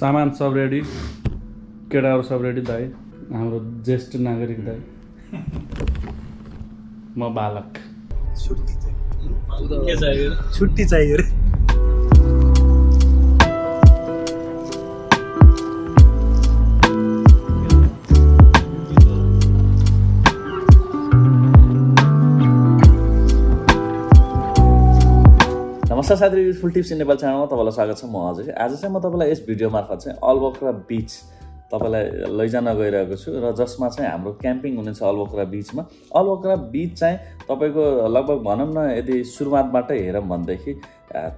सामान सब रेडी, केटाहरु सब रेडी दाइ, हाम्रो ज्येष्ठ नागरिक दाइ, म बालक। छुट्टी चाहियो रे। नमस्कार साथी, फुल टिप्स इन नेपाल च्यानलमा तपाईँलाई स्वागत छ। म अझै आज चाहिँ म तपाईँलाई यस भिडियो मार्फत चाहिँ अलवक्रा बीच तपाईँलाई लैजान गइरहेको छु र जसमा चाहिँ हाम्रो क्याम्पिङ हुनेछ अलवक्रा बीचमा। अलवक्रा बीच चाहिँ तपाईँको लगभग भनौँ न यदि सुरुवातबाटै हेरौँ भनेदेखि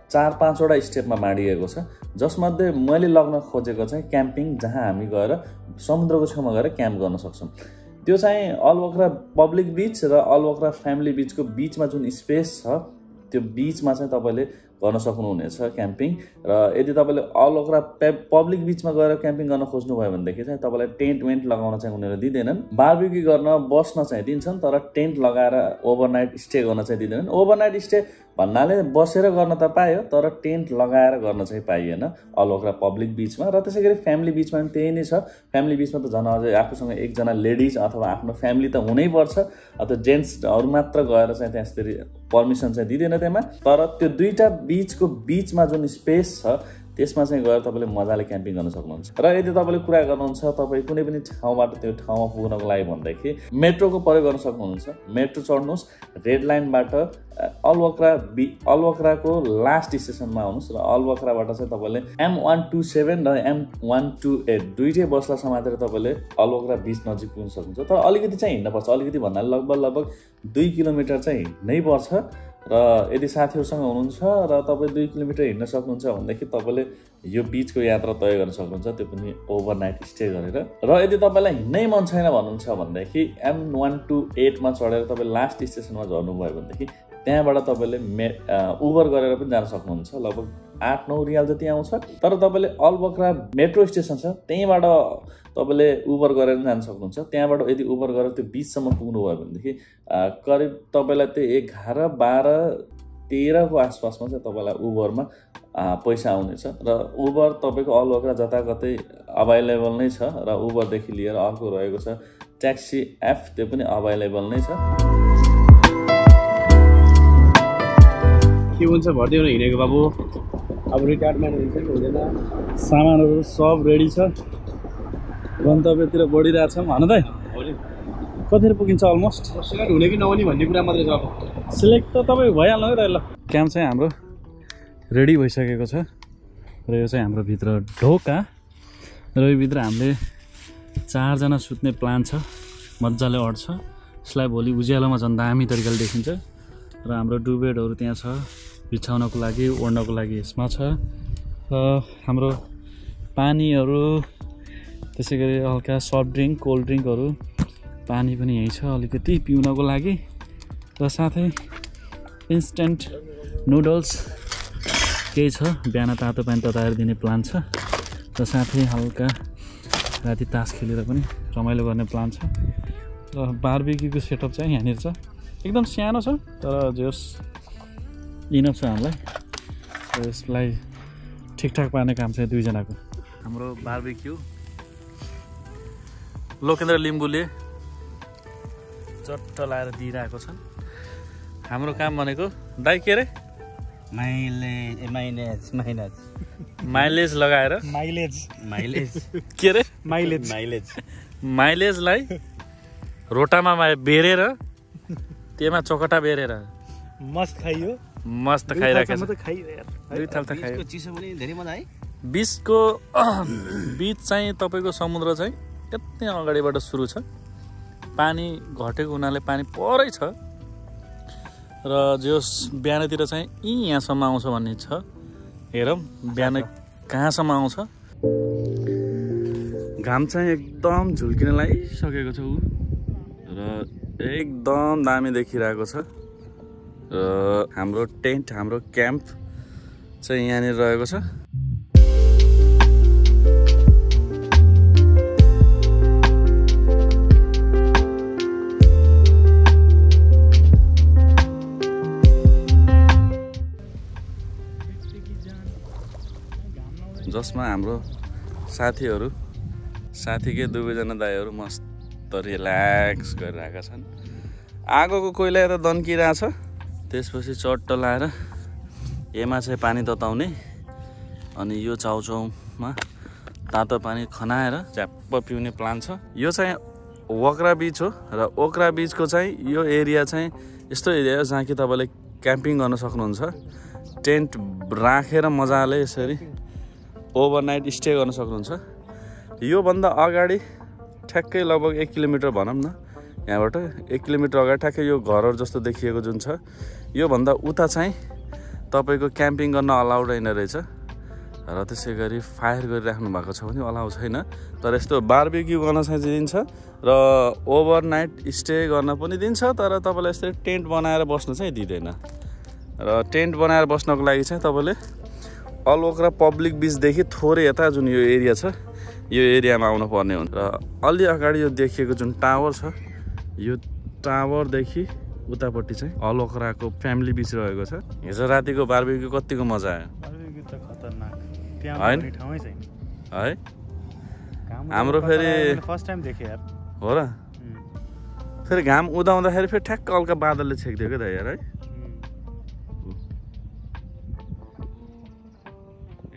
4-5 वटा स्टेपमा बाँडिएको छ, जसमध्ये मैले लग्न खोजेको चाहिँ क्याम्पिङ, जहाँ हामी गएर समुद्रको छेउमा गएर क्याम्प गर्न सक्छौँ। त्यो चाहिँ अलवक्रा पब्लिक बीच र अलवक्रा फ्यामिली बीचको बीचमा जुन स्पेस छ त्यो बीचमा चाहिँ तपाईले गर्न सक्नुहुनेछ क्याम्पिङ। र यदि तपाईले अलवक्रा पब्लिक बीचमा गएर क्याम्पिङ गर्न खोज्नुभयो भनेदेखि चाहिँ तपाईलाई टेन्ट वेन्ट लगाउन चाहिँ उनीहरूले दिँदैनन्। बारबेक्यू गर्न बस्न चाहिँ दिन्छन्, तर टेन्ट लगाएर ओभरनाइट स्टे गर्न चाहिँ दिँदैनन्। ओभरनाइट स्टे भन्नाले बसेर गर्न त पायो, तर टेन्ट लगाएर गर्न चाहिँ पाइएन अलवक्रा पब्लिक बीचमा। र त्यसै गरी फ्यामिली बीचमा पनि त्यही नै छ। फ्यामिली बीचमा त झन् अझै आफूसँग एकजना लेडिज अथवा आफ्नो फ्यामिली त हुनैपर्छ, अथवा जेन्ट्सहरू मात्र गएर चाहिँ त्यसरी पर्मिसन चाहिँ दिँदैन त्यहाँ। तर त्यो दुईटा बीचको बीचमा जुन स्पेस छ त्यसमा चाहिँ गएर तपाईँले मजाले क्याम्पिङ गर्न सक्नुहुन्छ। र यदि तपाईँले कुरा गर्नुहुन्छ तपाईँ कुनै पनि ठाउँबाट त्यो ठाउँमा पुग्नको लागि भनेदेखि मेट्रोको प्रयोग गर्न सक्नुहुन्छ। मेट्रो चढ्नुहोस्, रेड लाइनबाट अलवक्राको लास्ट स्टेसनमा आउनुहोस् र अलवक्राबाट चाहिँ तपाईँले M127 र M128 दुईटै बसलाई समातेर तपाईँले अलवक्रा बीच नजिक पुग्न सक्नुहुन्छ। तर अलिकति चाहिँ हिँड्नुपर्छ, अलिकति भन्नाले लगभग 2 किलोमिटर चाहिँ हिँड्नै पर्छ। र यदि साथीहरूसँग हुनुहुन्छ र तपाईँ 2 किलोमिटर हिँड्न सक्नुहुन्छ भनेदेखि तपाईँले यो बीचको यात्रा तय गर्न सक्नुहुन्छ, त्यो पनि ओभरनाइट स्टे गरेर। र यदि तपाईँलाई हिँड्नै मन छैन भन्नुहुन्छ भनेदेखि M128 मा चढेर तपाईँ लास्ट स्टेसनमा झर्नुभयो भनेदेखि त्यहाँबाट तपाईँले उबर गरेर पनि जान सक्नुहुन्छ। लगभग 8-9 रियाल जति आउँछ। तर तपाईँले अलवक्रा मेट्रो स्टेसन छ, त्यहीँबाट तपाईँले उबर गरेर जान सक्नुहुन्छ। त्यहाँबाट यदि उबर गरेर त्यो बीचसम्म पुग्नुभयो भनेदेखि करिब तपाईँलाई त्यो 11-12-13 को आसपासमा चाहिँ तपाईँलाई उबरमा पैसा आउनेछ। र उबर तपाईँको अलवक्रा जताकतै अभाइलेबल नै छ। र उबरदेखि लिएर अर्को रहेको छ ट्याक्सी एप, त्यो पनि अभाइलेबल नै छ। के हुन्छ भर्दिउन हिँडेको बाबु, अब रिटायरमेन्ट हुन्छ कि हुँदैन। सामानहरू सब रेडी छ, गन्तव्यतिर बढिरहेछौँ। भन त कतिर पुगिन्छ? अलमोस्ट सिलेक्ट हुने कि नहुने भन्ने कुरा मात्रै छ। सिलेक्ट त तपाईँ भइहाल्नु है। ल क्याम्प चाहिँ हाम्रो रेडी भइसकेको छ र यो चाहिँ हाम्रो भित्र ढोका, र यो भित्र हामीले 4 जना सुत्ने प्लान छ। मजाले अड्छ यसलाई, भोलि उज्यालोमा झन् दामी तरिकाले देखिन्छ। र हाम्रो डुबेडहरू त्यहाँ छ, बिछाउनको लागि ओढ्नको लागि यसमा छ। र हाम्रो पानीहरू, त्यसै गरी हल्का सफ्ट ड्रिङ्क, कोल्ड ड्रिङ्कहरू, पानी पनि यहीँ छ अलिकति पिउनको लागि। र साथै इन्स्ट्यान्ट नुडल्स केही छ, बिहान तातो पानी तताएर दिने प्लान छ। र साथै हल्का राति तास खेलेर पनि रमाइलो गर्ने प्लान छ। र बारबेक्यूको सेटअप चाहिँ यहाँनिर छ, एकदम सानो छ तर जोस् इनफ छ हामीलाई। यसलाई ठिकठाक पार्ने काम चाहिँ 2 जनाको। हाम्रो बारबेक्यू लोकेन्द्र लिम्बूले चट्ट लाएर दिइरहेको छन्। हाम्रो काम भनेको दाइ के अरे माइलेज लगाएर के अरे माइलेजलाई रोटामा बेरेर त्यसमा चोकटा बेरेर मस्त खाइयो, मस्त खाइराखेको छ। 2 थाल त खायो। चिसो पनि धेरै मजा है। बीचको बीच चाहिँ तपाईँको समुद्र चाहिँ यति अगाडिबाट सुरु छ। पानी घटेको हुनाले पानी परै छ। र जोस बिहानतिर चाहिँ यहाँसम्म आउँछ भन्ने छ। हेरौँ बिहान कहाँसम्म आउँछ। घाम चाहिँ एकदम झुल्किन लागिसकेको छ र एकदम दामी देखिरहेको छ। र हाम्रो टेन्ट, हाम्रो क्याम्प चाहिँ यहाँनिर रहेको छ। जसमा हाम्रो साथीकै दुवैजना दाइहरू मस्त रिल्याक्स गरिरहेका छन्। आगोको कोइला यता दन्किरहेछ। त्यसपछि चट्ट लाएर एमा चाहिँ पानी तताउने अनि यो चाउचाउमा तातो पानी खनाएर झ्याप्प पिउने प्लान छ। यो चाहिँ वक्रा बीच हो र ओक्रा बीचको चाहिँ यो एरिया चाहिँ यस्तो एरिया हो जहाँ कि तपाईँले क्याम्पिङ गर्न सक्नुहुन्छ। टेन्ट राखेर मजाले यसरी ओभरनाइट स्टे गर्न सक्नुहुन्छ। योभन्दा अगाडि ठ्याक्कै लगभग 1 किलोमिटर भनौँ न, यहाँबाट 1 किलोमिटर अगाडि ठ्याक्कै यो घरहरू जस्तो देखिएको जुन छ, योभन्दा उता चाहिँ तपाईँको क्याम्पिङ गर्न अलाउड होइन रहेछ र त्यसै गरी फायर गरिराख्नु भएको छ भने अलाउ छैन। तर यस्तो बारबेक्यू गर्न चाहिँ दिन्छ र ओभरनाइट स्टे गर्न पनि दिन्छ, तर तपाईँलाई यस्तै टेन्ट बनाएर बस्न चाहिँ दिँदैन। र टेन्ट बनाएर बस्नको लागि चाहिँ तपाईँले अलवक्रा पब्लिक बिचदेखि थोरै यता जुन यो एरिया छ यो एरियामा आउनु पर्ने हुन्छ। र अलि अगाडि यो देखिएको जुन टावर छ यो टावरदेखि उतापट्टि चाहिँ अलवक्राको फ्यामिली बिच रहेको छ। हिजो रातिको बारबेक्यू कतिको मजा आयो होइन है? हाम्रो फेरि फर्स्ट टाइम देखेँ यार। हो र? फेरि घाम उदाउँदाखेरि फेरि ठ्याक्क हल्का बादलले छेक्दियो क्या त यार है।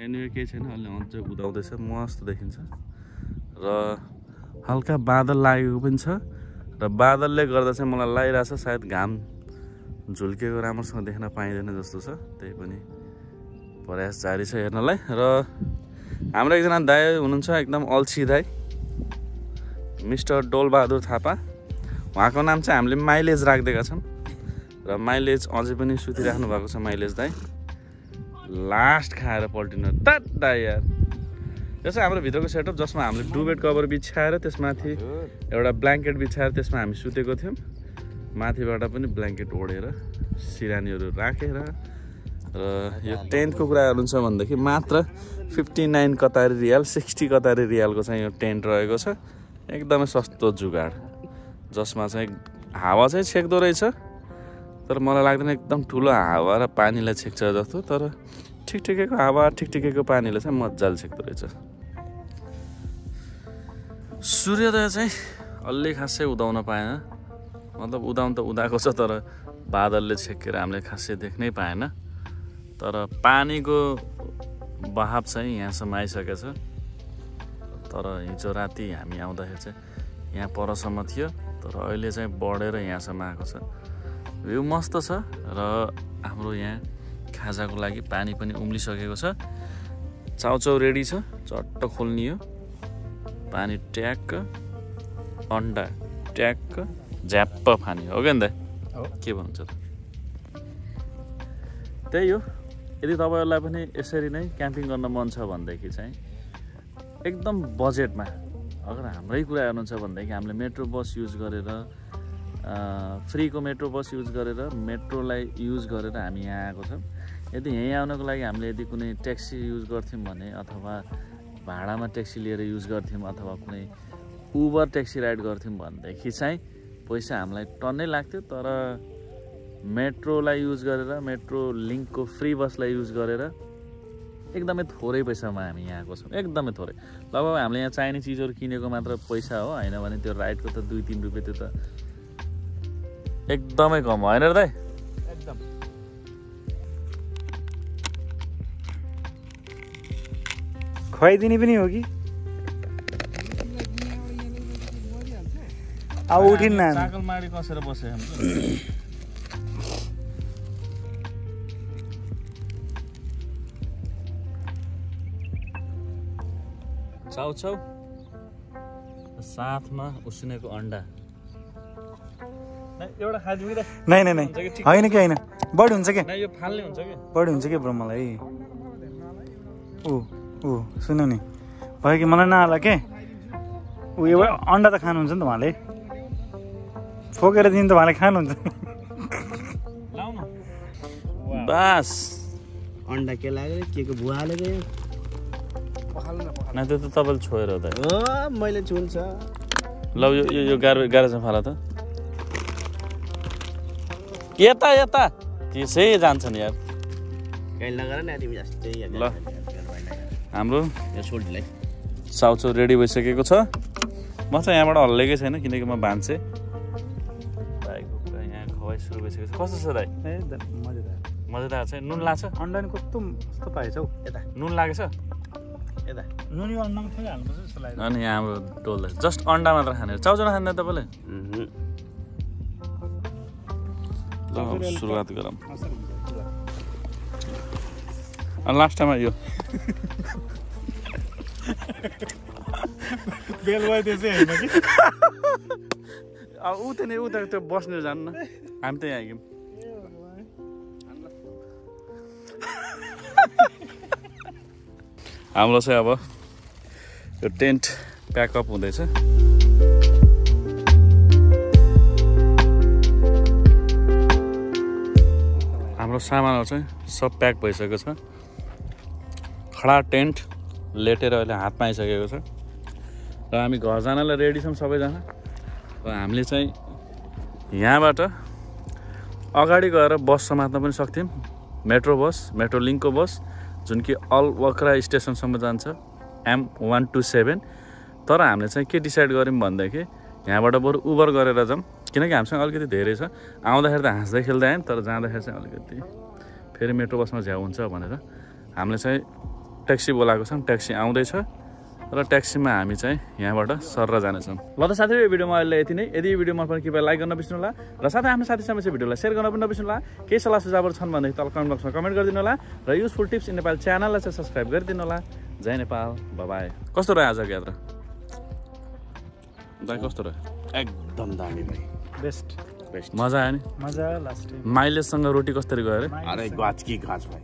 एनिवे केही छैन, अलि अझै उदाउँदैछ, मस्त देखिन्छ र हल्का बादल लागेको पनि छ र बादलले गर्दा चाहिँ मलाई लागिरहेछ सायद घाम झुल्केको राम्रोसँग देख्न पाइँदैन जस्तो छ। त्यही पनि प्रयास जारी छ हेर्नलाई। र हाम्रो एकजना दाइ हुनुहुन्छ एकदम अल्छी दाइ, मिस्टर डोलबहादुर थापा। उहाँको नाम चाहिँ हामीले माइलेज राखिदिएका छौँ र माइलेज अझै पनि सुतिराख्नु भएको छ माइलेज दाइ। लास्ट खाएर पल्टिनु तात दाइ यार। यो चाहिँ हाम्रो भित्रको सेटअप जसमा हामीले डुबेट कभर बिछाएर त्यसमाथि एउटा ब्ल्याङ्केट बिछाएर त्यसमा हामी सुतेको थियौँ। माथिबाट पनि ब्ल्याङ्केट ओढेर सिरानीहरू राखेर र यो टेन्टको कुरा गर्नुहुन्छ भनेदेखि मात्र 59 कतारी रियाल 60 कतारी रियालको चाहिँ यो टेन्ट रहेको छ। एकदमै सस्तो जुगाड जसमा चाहिँ हावा चाहिँ छेक्दो रहेछ, तर मलाई लाग्दैन एकदम ठुलो हावा र पानीलाई छेक्छ जस्तो, तर ठिकठिकैको हावा ठिकठिकैको पानीले चाहिँ मजाले छेक्दो रहेछ। सूर्योदय चाहिँ अलि खासै उदाउन पाएन, मतलब उदाउन त उदाएको छ तर बादलले छेकेर हामीले खासै देख्नै पाएन। तर पानीको बहाव चाहिँ यहाँसम्म आइसकेछ। तर हिजो राति हामी आउँदाखेरि चाहिँ यहाँ परसम्म थियो, तर अहिले चाहिँ बढेर यहाँसम्म आएको छ। भ्यू मस्त छ र हाम्रो यहाँ खाजाको लागि पानी पनि उम्लिसकेको छ। चाउचाउ रेडी छ, चट्ट खोल्नियो। पानी ट्याक्क, अन्डा ट्याक्क, झ्याप्प फानी हो क्या नि त? के भन्छ त? त्यही हो। यदि तपाईँहरूलाई पनि यसरी नै क्याम्पिङ गर्न मन छ भनेदेखि चाहिँ एकदम बजेटमा अगर हाम्रै कुरा गर्नुहुन्छ भनेदेखि हामीले मेट्रो बस युज गरेर फ्रीको मेट्रो बस युज गरेर मेट्रोलाई युज गरेर हामी यहाँ आएको छौँ। यदि यहीँ आउनको लागि हामीले यदि कुनै ट्याक्सी युज गर्थ्यौँ भने अथवा भाडामा ट्याक्सी लिएर युज गर्थ्यौँ अथवा कुनै उबर ट्याक्सी राइड गर्थ्यौँ भनेदेखि चाहिँ पैसा हामीलाई टन्नै लाग्थ्यो। तर मेट्रोलाई युज गरेर मेट्रो लिङ्कको फ्री बसलाई युज गरेर एकदमै थोरै पैसामा हामी यहाँ आएको छौँ, एकदमै थोरै। लगभग हामीले यहाँ चाहिने चिजहरू किनेको मात्र पैसा हो, होइन भने त्यो राइडको त 2-3 रुपियाँ त्यो त एकदमै कम होइन र दाइ? एकदम। खुवाइदिने पनि हो कि अब उठिन्न साकल माडी कसेर बसे हाम्रो। चाउचाउ साथमा उसिनेको अन्डा एउटा खादिउँ कि? नै नै नै होइन कि होइन, बढी हुन्छ क्या? यो फाल्ने हुन्छ कि? बढी हुन्छ क्या ब्रो मलाई। ऊ सुन्नु नि भयो कि मलाई नहाला के ऊ एउटा अन्डा त खानुहुन्छ नि त उहाँले, फोकेर दिनु त उहाँले खानुहुन्छ। बास अन्डा के लाग्यो के को भुवा हालेको न? त्यो त तपाईँले छोएर त मैले छुन्छ। ल यो गाह्रो फाला त यता यता त्यसै जान्छ नि यार। कहिले नगर न तिमी जस्तै। ल हाम्रो यो सोल्टीलाई चाउचाउ रेडी भइसकेको छ। म चाहिँ यहाँबाट हल्लेकै छैन किनकि म भान्से। दाइको पुरा यहाँ खवाई सुरु भइसकेको छ। कस्तो छ दाइ? मजेदार छ। नुन लाग्छ? अन्डा नि कस्तो पाएछ हौ यता। नुन लागेछ? यता नुन यो अन्डामा थोरै हाल्नुपर्छ जस्तो लाग्यो। अनि यहाँ हाम्रो डोल्दै जस्ट अन्डा मात्र खाने। चाउचाउ नखाने तपाईँले? ल सुरुवात गरौँ। लास्टमा यो बेल भयो त्यो चाहिँ होइन कि अब उता नि उता त्यो बस्ने जान्न हामी त यहाँ आइगयौँ। हाम्रो चाहिँ अब यो टेन्ट प्याकअप हुँदैछ। हाम्रो सामानहरू चाहिँ सब प्याक भइसकेको छ। खडा टेन्ट लेटेर अहिले हातमा आइसकेको छ र हामी घर जानलाई रेडी छौँ सबैजना। र हामीले चाहिँ यहाँबाट अगाडि गएर बस समात्न पनि सक्थ्यौँ, मेट्रो बस, मेट्रो लिङ्कको बस जुन कि अल वक्रा स्टेसनसम्म जान्छ M127। तर हामीले चाहिँ के डिसाइड गऱ्यौँ भनेदेखि यहाँबाट बरु उबर गरेर जाऊँ किनकि हामीसँग अलिकति धेरै छ। आउँदाखेरि त हाँस्दै खेल्दै आयौँ तर जाँदाखेरि चाहिँ अलिकति फेरि मेट्रो बसमा झ्याउ हुन्छ भनेर हामीले चाहिँ ट्याक्सी बोलाएको छौँ। ट्याक्सी आउँदैछ र ट्याक्सीमा हामी चाहिँ यहाँबाट सर जानेछौँ। ल त साथीहरू यो भिडियोमा अहिले यति नै। यदि यो भिडियो मन पऱ्यो कृपया लाइक गर्न नबिर्सनु होला र साथै आफ्नो साथीसँग चाहिँ भिडियोलाई सेयर गर्न पनि नबिर्सनु होला। केही सल्लाह सुझावहरू छन् भनेदेखि तल कमेन्ट बक्समा कमेन्ट गरिदिनु होला र युजफुल टिप्स इन नेपाल च्यानललाई चाहिँ सब्सक्राइब गरिदिनु होला। जय नेपाल, बाई। कस्तो रह्यो आजको यात्रा? दाइ कस्तो रह्यो? एकदम दामी भाइ, बेस्ट। मजा आयो नि? मजा लास्ट माइलेजसँग रोटी कसरी गयो अरे? अरे गाछ कि गाछ भाइ।